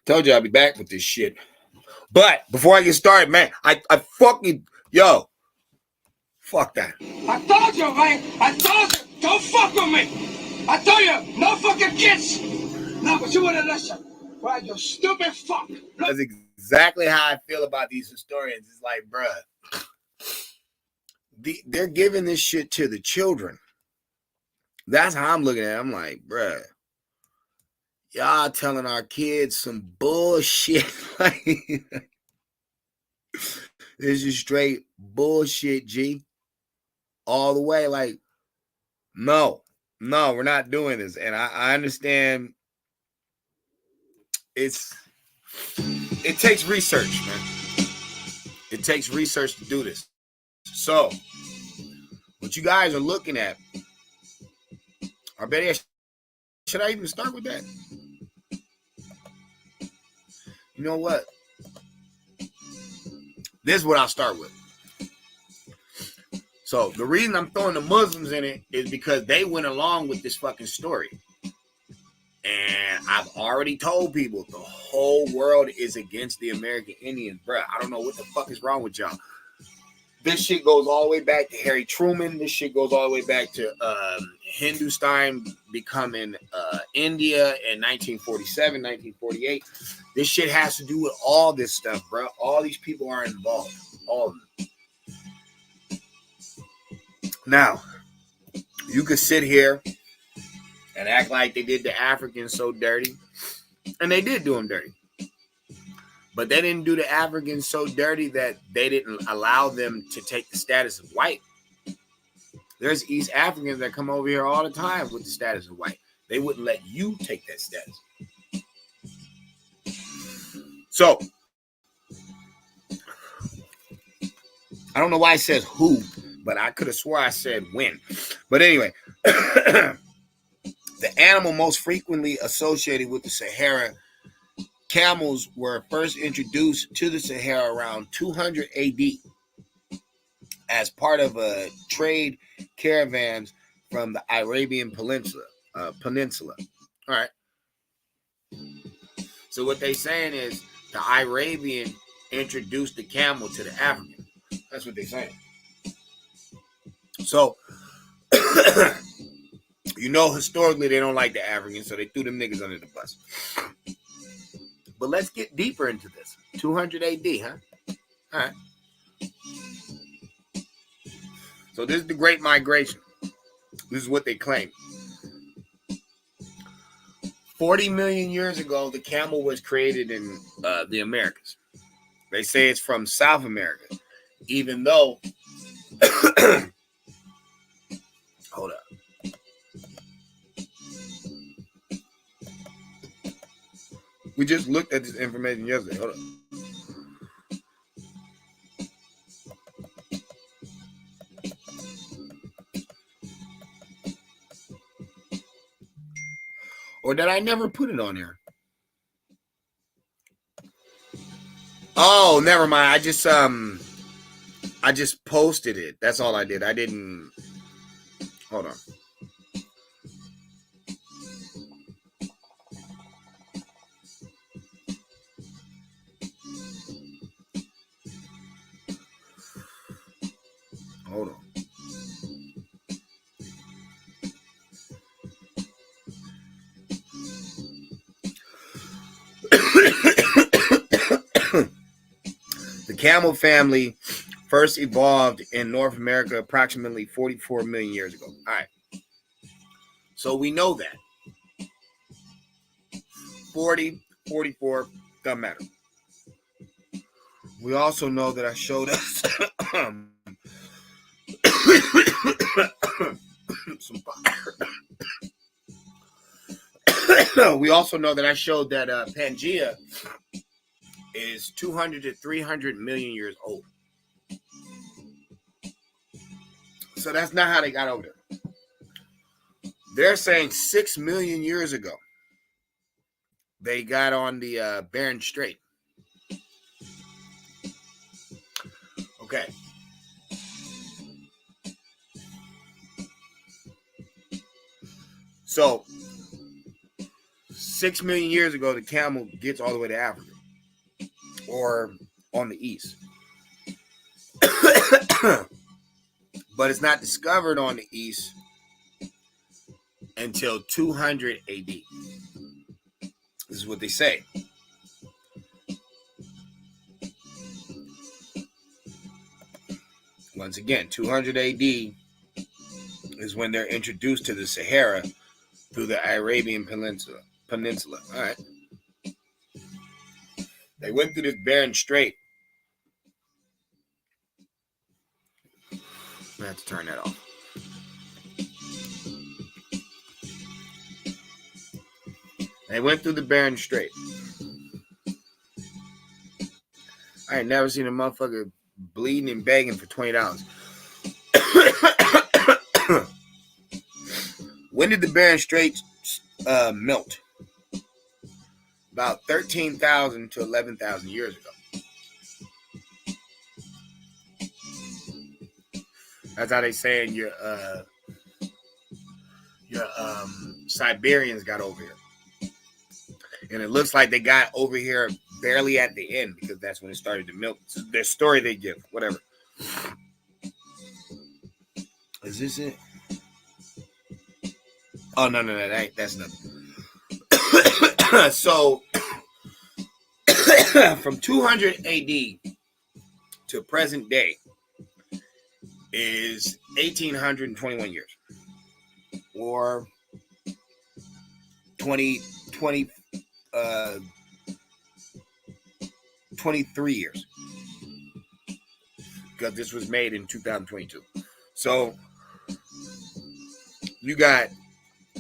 Told you I'll be back with this shit. But before I get started, man, I fucking, yo, fuck that. I told you, man. I told you, don't fuck with me. I told you, no fucking kids. No, but you wouldn't listen. Right, you stupid fuck. That's exactly how I feel about these historians. It's like, bruh, they're giving this shit to the children. That's how I'm looking at it. I'm like, bruh, y'all telling our kids some bullshit. This is straight bullshit, G. All the way. Like, no, we're not doing this. And I understand it takes research, man. It takes research to do this. So, what you guys are looking at, I bet should I even start with that? You know what? This is what I'll start with. So the reason I'm throwing the Muslims in it is because they went along with this fucking story. And I've already told people the whole world is against the American Indians, bruh. I don't know what the fuck is wrong with y'all. This shit goes all the way back to Harry Truman. This shit goes all the way back to Hindustan becoming India in 1947, 1948. This shit has to do with all this stuff, bro. All these people are involved. All of them. Now, you could sit here and act like they did the Africans so dirty. And they did do them dirty. But they didn't do the Africans so dirty that they didn't allow them to take the status of white. There's East Africans that come over here all the time with the status of white. They wouldn't let you take that status. So, I don't know why it says who, but I could have swore I said when. But anyway, the animal most frequently associated with the Sahara, camels, were first introduced to the Sahara around 200 AD as part of a trade caravans from the Arabian Peninsula. All right. So what they're saying is the Arabian introduced the camel to the African. That's what they're saying. So, you know, historically they don't like the Africans, so they threw them niggas under the bus. But let's get deeper into this. 200 AD, huh? All right. So this is the Great Migration. This is what they claim. 40 million years ago, the camel was created in the Americas. They say it's from South America, even though... Hold up. We just looked at this information yesterday. Hold up. Or did I never put it on there? Oh, never mind. I just posted it. That's all I did. I didn't. Hold on. Hold on. The camel family first evolved in North America approximately 44 million years ago. All right. So we know that. 40, 44, doesn't matter. We also know that I showed us some fire. We also know that I showed that Pangea is 200 to 300 million years old. So that's not how they got over there. They're saying 6 million years ago, they got on the Bering Strait. Okay. So 6 million years ago, the camel gets all the way to Africa or on the east. But it's not discovered on the east until 200 AD. This is what they say. Once again, 200 AD is when they're introduced to the Sahara through the Arabian Peninsula. All right. They went through this Bering Strait. I have to turn that off. They went through the Bering Strait. I ain't never seen a motherfucker bleeding and begging for $20. When did the Bering Strait melt? About 13,000 to 11,000 years ago. That's how they saying your Siberians got over here. And it looks like they got over here barely at the end because that's when it started to melt. It's their story they give, whatever. Is this it? Oh, no, that's nothing. So, from 200 AD to present day is 1,821 years. Or 23 years. Because this was made in 2022. So, you got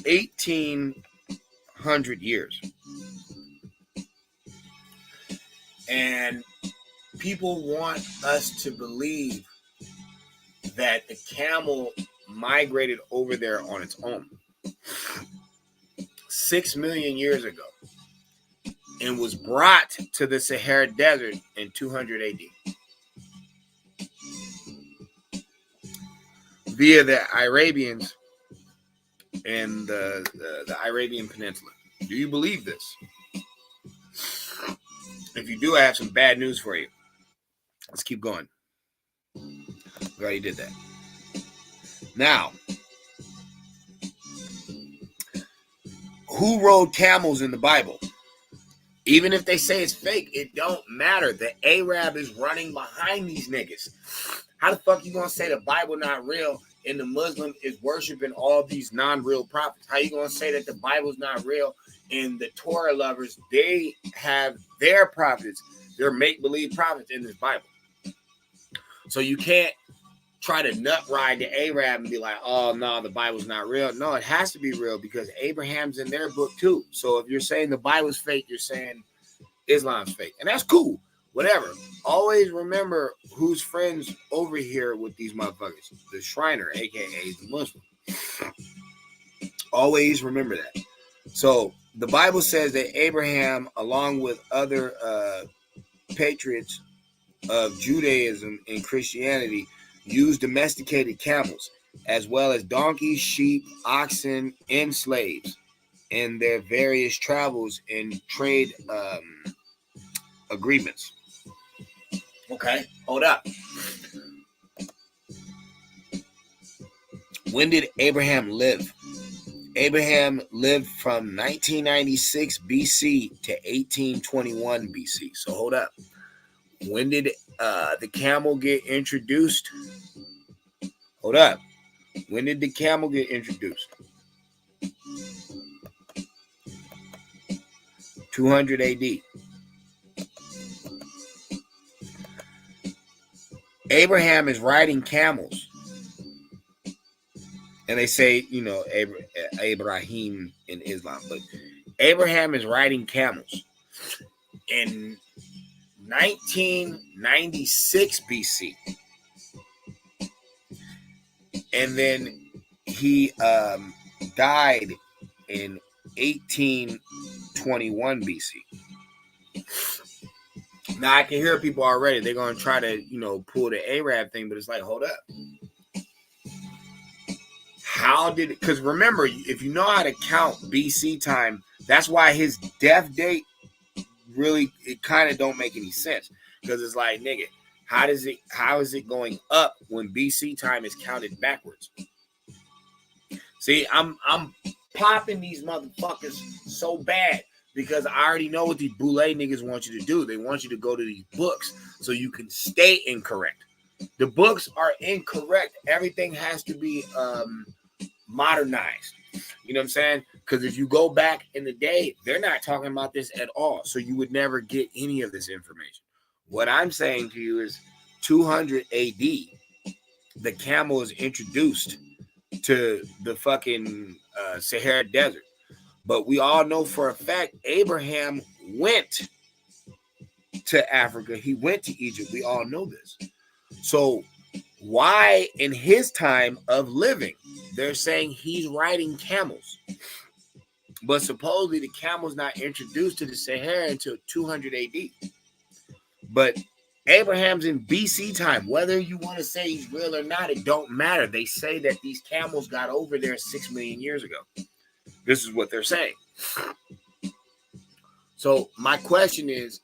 1,800 years. And people want us to believe that the camel migrated over there on its own 6 million years ago and was brought to the Sahara Desert in 200 AD via the Arabians and the Arabian Peninsula. Do you believe this? If you do, I have some bad news for you. Let's keep going. We already did that. Now, who rode camels in the Bible? Even if they say it's fake, it don't matter. The Arab is running behind these niggas. How the fuck you gonna say the Bible not real and the Muslim is worshiping all these non-real prophets? How you gonna say that the Bible's not real and the Torah lovers, they have their prophets, their make-believe prophets in this Bible? So you can't try to nut ride the Arab and be like, oh, no, the Bible's not real. No, it has to be real because Abraham's in their book too. So if you're saying the Bible's fake, you're saying Islam's fake. And that's cool. Whatever. Always remember who's friends over here with these motherfuckers. The Shriner, a.k.a. the Muslim. Always remember that. So the Bible says that Abraham, along with other patriots of Judaism and Christianity, used domesticated camels, as well as donkeys, sheep, oxen, and slaves in their various travels and trade agreements. Okay, hold up. When did Abraham live? Abraham lived from 1996 BC to 1821 BC. So hold up. When did the camel get introduced? Hold up. When did the camel get introduced? 200 AD. Abraham is riding camels. And they say, you know, Abraham in Islam, but Abraham is riding camels in 1996 BC. And then he died in 1821 BC. Now, I can hear people already. They're going to try to, you know, pull the Arab thing, but it's like, hold up. How did it? Because remember, if you know how to count BC time That's why his death date really, it kind of don't make any sense, because it's like, nigga, how is it going up when BC time is counted backwards? See, I'm popping these motherfuckers so bad because I already know what these boule niggas want you to do. They want you to go to these books so you can stay incorrect. The books are incorrect. Everything has to be modernized. You know what I'm saying? Because if you go back in the day, they're not talking about this at all. So you would never get any of this information. What I'm saying to you is 200 AD, the camel is introduced to the fucking Sahara Desert. But we all know for a fact Abraham went to Africa. He went to Egypt. We all know this. So why in his time of living, they're saying he's riding camels? But supposedly the camel's not introduced to the Sahara until 200 AD. But Abraham's in BC time. Whether you want to say he's real or not, it don't matter. They say that these camels got over there 6 million years ago. This is what they're saying. So my question is,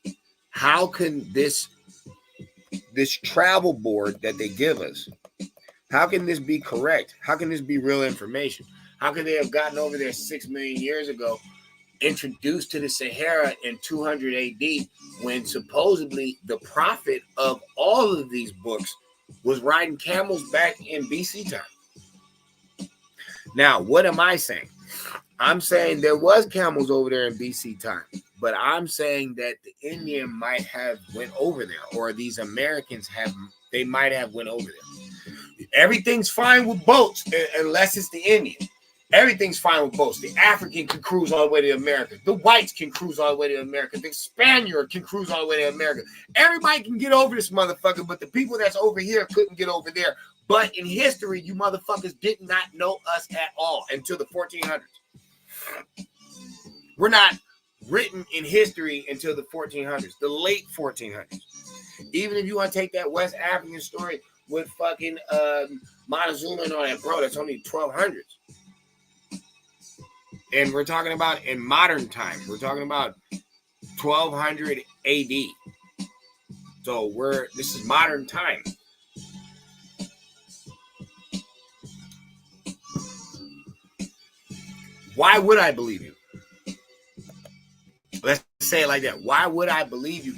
how can this travel board that they give us, how can this be correct? How can this be real information? How can they have gotten over there 6 million years ago, introduced to the Sahara in 200 AD, when supposedly the prophet of all of these books was riding camels back in BC time? Now, what am I saying? I'm saying there was camels over there in BC time, but I'm saying that the Indian might have went over there, or these Americans they might have went over there. Everything's fine with boats unless it's the Indian. Everything's fine with boats. The African can cruise all the way to America. The whites can cruise all the way to America. The Spaniard can cruise all the way to America. Everybody can get over this motherfucker, but the people that's over here couldn't get over there. But in history, you motherfuckers did not know us at all until the 1400s. We're not written in history until the 1400s, the late 1400s. Even if you want to take that West African story with fucking Montezuma and all that, bro, that's only 1200s. And we're talking about in modern time. We're talking about 1200 AD. So this is modern time. Why would I believe you? Let's say it like that. Why would I believe you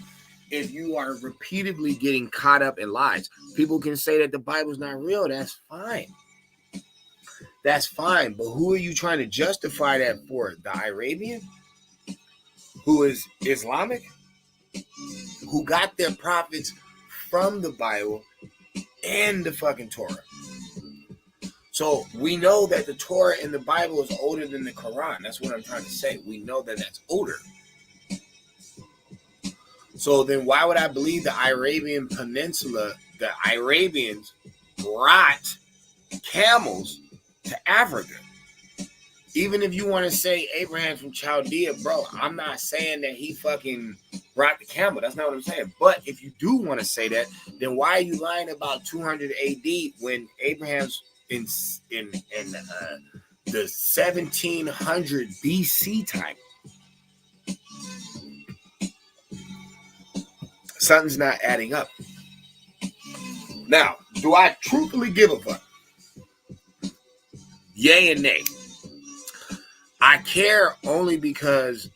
if you are repeatedly getting caught up in lies? People can say that the Bible's not real. That's fine. That's fine. But who are you trying to justify that for? The Arabian? Who is Islamic? Who got their prophets from the Bible and the fucking Torah? So we know that the Torah and the Bible is older than the Quran. That's what I'm trying to say. We know that that's older. So then why would I believe the Arabian Peninsula, the Arabians brought camels to Africa? Even if you want to say Abraham from Chaldea, bro, I'm not saying that he fucking brought the camel. That's not what I'm saying. But if you do want to say that, then why are you lying about 200 AD when Abraham's in the 1700 BC time? Something's not adding up. Now, do I truthfully give a fuck? Yay and nay. I care only because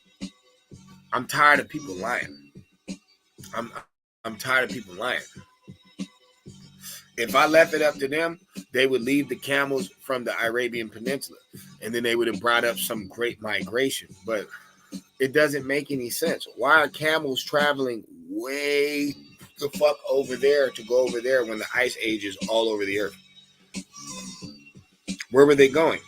I'm tired of people lying. I'm tired of people lying. If I left it up to them, they would leave the camels from the Arabian Peninsula, and then they would have brought up some great migration. But it doesn't make any sense. Why are camels traveling way the fuck over there to go over there when the ice age is all over the earth? Where were they going?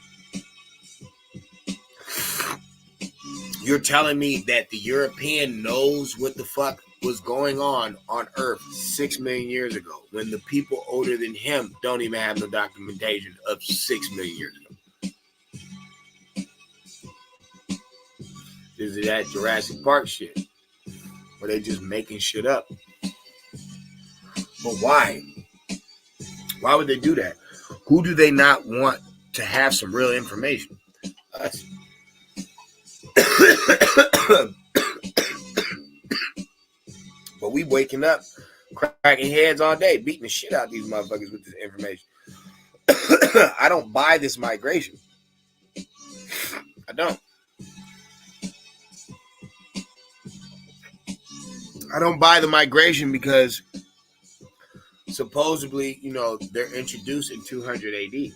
You're telling me that the European knows what the fuck was going on Earth 6 million years ago, when the people older than him don't even have no documentation of 6 million years ago? Is it that Jurassic Park shit, where they just making shit up? But why? Why would they do that? Who do they not want to have some real information? Us. But we waking up, cracking heads all day, beating the shit out of these motherfuckers with this information. I don't buy this migration. I don't. I don't buy the migration because supposedly, you know, they're introduced in 200 AD.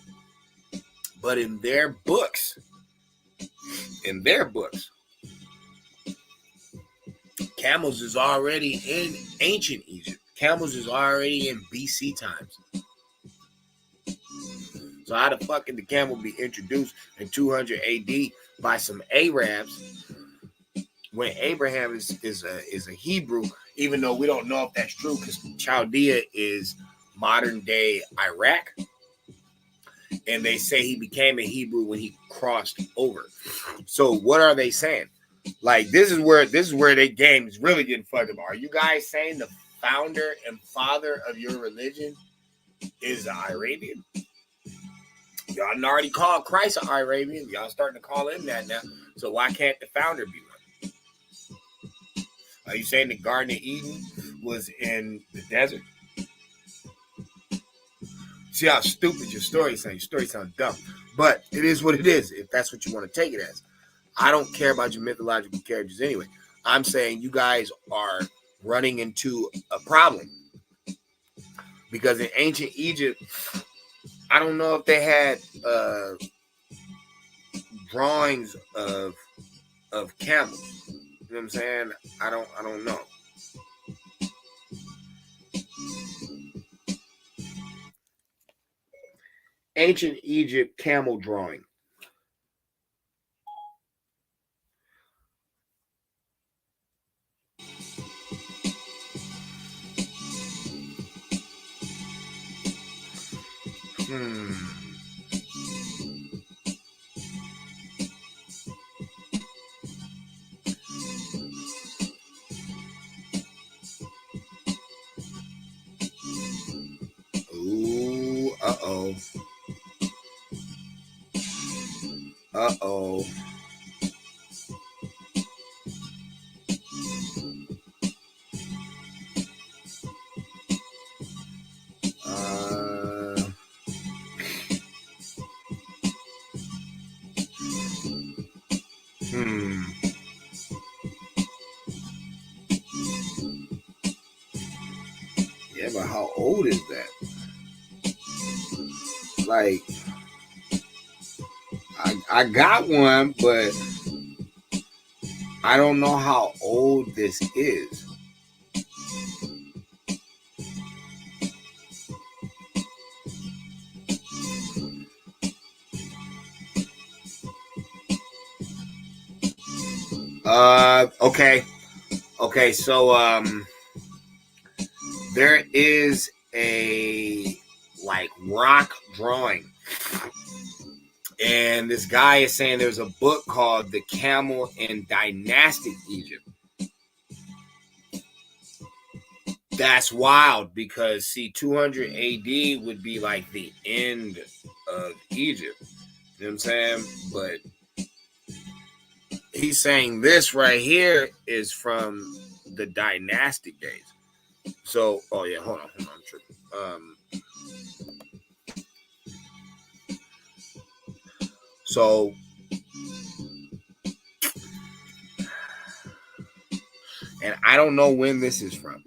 But in their books, camels is already in ancient Egypt. Camels is already in BC times. So how the fuck can the camel be introduced in 200 AD by some Arabs when Abraham is a Hebrew, even though we don't know if that's true because Chaldea is modern day Iraq. And they say he became a Hebrew when he crossed over. So what are they saying? Like this is where their game is really getting fucked up. Are you guys saying the founder and father of your religion is an Arabian? Y'all already called Christ an Arabian. Y'all starting to call him that now. So why can't the founder be one? Are you saying the Garden of Eden was in the desert? See how stupid your story sounds. Your story sounds dumb. But it is what it is, if that's what you want to take it as. I don't care about your mythological characters anyway. I'm saying you guys are running into a problem. Because in ancient Egypt, I don't know if they had drawings of camels. You know what I'm saying? I don't know. Ancient Egypt camel drawing. Ooh, uh-oh. Uh-oh. Yeah, but how old is that? Like, I got one, but I don't know how old this is. Okay, so there is a like rock drawing. And this guy is saying there's a book called The Camel in Dynastic Egypt. That's wild because, see, 200 AD would be like the end of Egypt. You know what I'm saying? But he's saying this right here is from the dynastic days. So, oh yeah, hold on, I'm tripping. So and I don't know when this is from.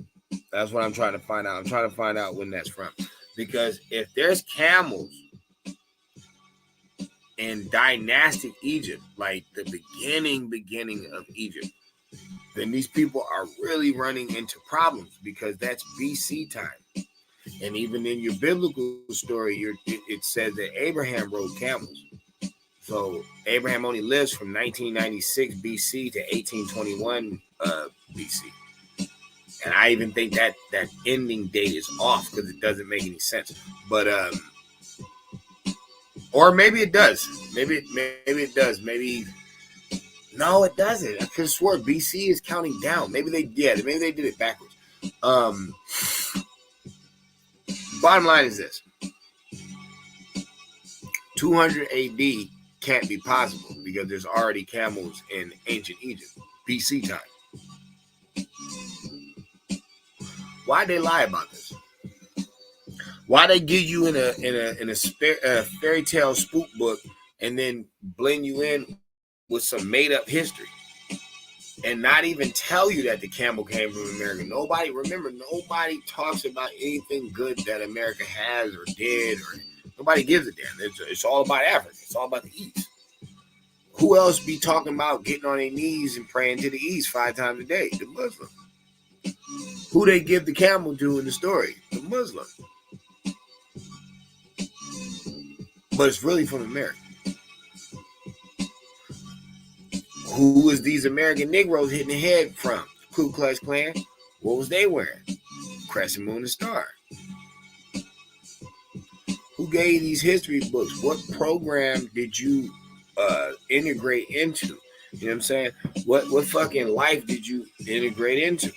That's what I'm trying to find out. I'm trying to find out when that's from. Because if there's camels in dynastic Egypt, like the beginning of Egypt, then these people are really running into problems because that's BC time. And even in your biblical story, it says that Abraham rode camels. So Abraham only lives from 1996 BC to 1821 BC. And I even think that ending date is off because it doesn't make any sense. But or maybe it does. Maybe it does. Maybe no, it doesn't. I could have swore BC is counting down. Maybe they did it backwards. Bottom line is this: 200 AD can't be possible because there's already camels in ancient Egypt, BC time. Why they lie about this? Why they give you in a fairy tale spook book and then blend you in with some made up history and not even tell you that the camel came from America? Nobody talks about anything good that America has or did, or nobody gives a damn. It's all about Africa. It's all about the East. Who else be talking about getting on their knees and praying to the East 5 times a day? The Muslim. Who they give the camel to in the story? The Muslim. But it's really from America. Who was these American Negroes hitting the head from? Ku Klux Klan. What was they wearing? Crescent Moon and Star. Who gave these history books? What program did you integrate into? You know what I'm saying? What fucking life did you integrate into?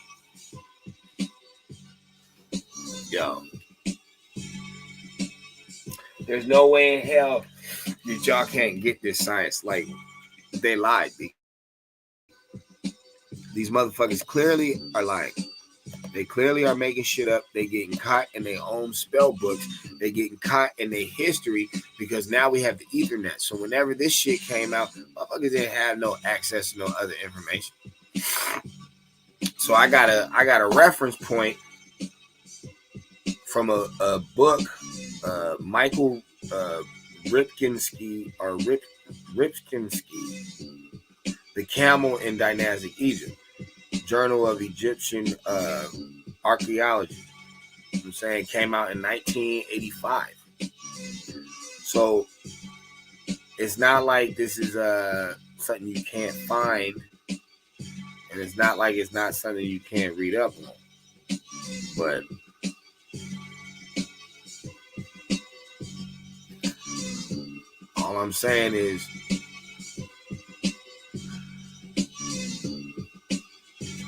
Yo. There's no way in hell that y'all can't get this science. Like, they lied. These motherfuckers clearly are lying. They clearly are making shit up. They getting caught in their own spell books. They getting caught in their history because now we have the Ethernet. So whenever this shit came out, motherfuckers didn't have no access to no other information. So I got a reference point from a book, Michael Ripkinsky, The Camel in Dynastic Egypt, Journal of Egyptian Archaeology. You know what I'm saying, came out in 1985. So it's not like this is something you can't find, and it's not like it's not something you can't read up on. But all I'm saying is,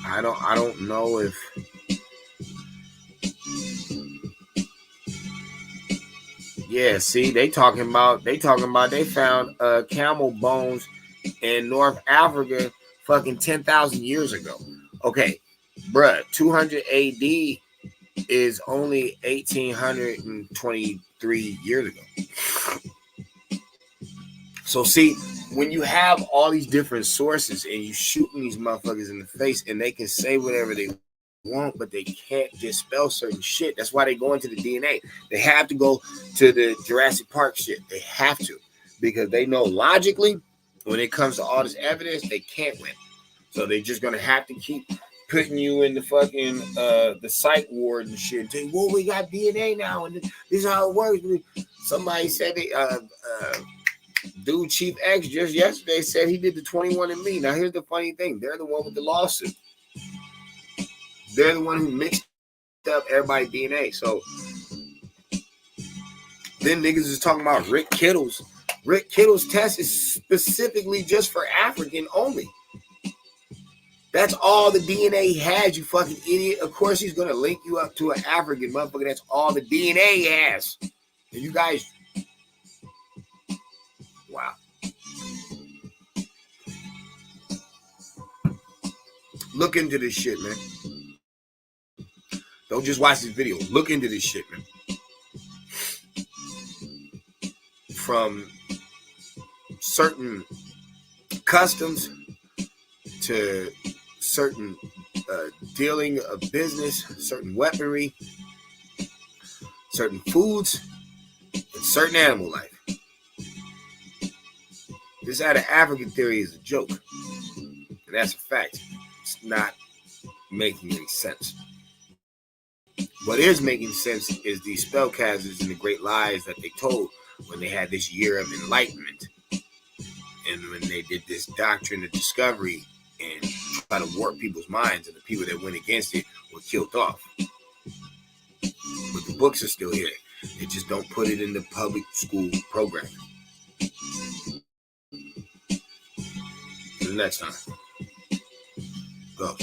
I don't know if see, they talking about they found camel bones in North Africa fucking 10,000 years ago. Okay, bruh, 200 AD is only 1823 years ago. So see, when you have all these different sources and you shooting these motherfuckers in the face and they can say whatever they want, but they can't dispel certain shit. That's why they go into the DNA. They have to go to the Jurassic Park shit. They have to, because they know logically when it comes to all this evidence, they can't win. So they're just gonna have to keep putting you in the fucking the psych ward and shit. Say, well, we got DNA now, and this is how it works. Somebody said it. Dude, Chief X just yesterday said he did the 21andMe. Now, here's the funny thing. They're the one with the lawsuit. They're the one who mixed up everybody's DNA. So, then niggas is talking about Rick Kittle's. Rick Kittle's test is specifically just for African only. That's all the DNA he has, you fucking idiot. Of course, he's going to link you up to an African motherfucker. That's all the DNA he has. And you guys... Wow. Look into this shit, man. Don't just watch this video. Look into this shit, man. From certain customs to certain dealing of business, certain weaponry, certain foods, and certain animal life. This out of African theory is a joke. And that's a fact. It's not making any sense. What is making sense is these spellcasters and the great lies that they told when they had this year of enlightenment. And when they did this doctrine of discovery and try to warp people's minds, and the people that went against it were killed off. But the books are still here. They just don't put it in the public school program. Till next time. Go.